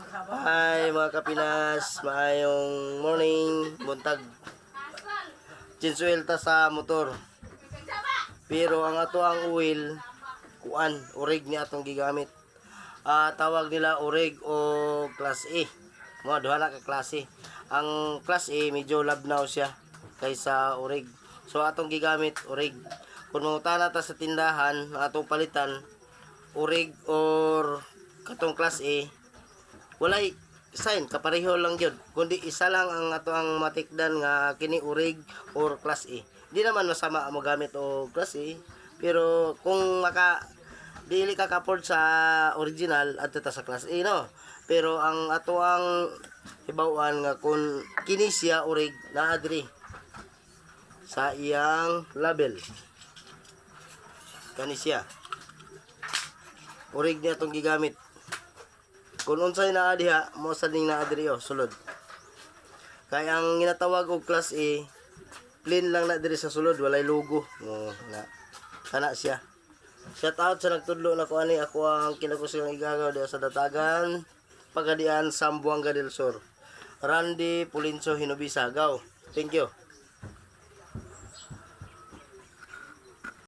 Hi mga kapinas, maayong morning, buntag. Chinsuelta sa motor. Pero ang ato ang oil, kuan, orig ni atong gigamit. Tawag nila orig o class A. Mga duha na ka klase. Ang class A medyo labnaw siya kaysa orig. So atong gigamit orig. Kung mangutana ta sa tindahan, atong palitan orig or katong class A, walay sign kapareho lang gyud, kundi isa lang ang ato ang matikdan nga kini orig or class A. Di naman masama mo gamit o class A, pero kung dili ka ka-afford sa original adto ta sa class A, no. Pero ang ato ang hibaw-an nga kung kini siya orig naa diri sa iyang label, kani siya orig niya itong gigamit. Kung unsay naa diha, mo sa ning naa diri sulod. Kaya ang ginatawag og class A, plain lang na diri sa sulod, walay logo. Na kana siya. Shout out sa nagtudlo na ko ani, ako ang kinakusang igagaw diha sa Datagan, Pagadian, Zamboanga del Sur. Randy Pulinso Hinobisa, gaw. Thank you.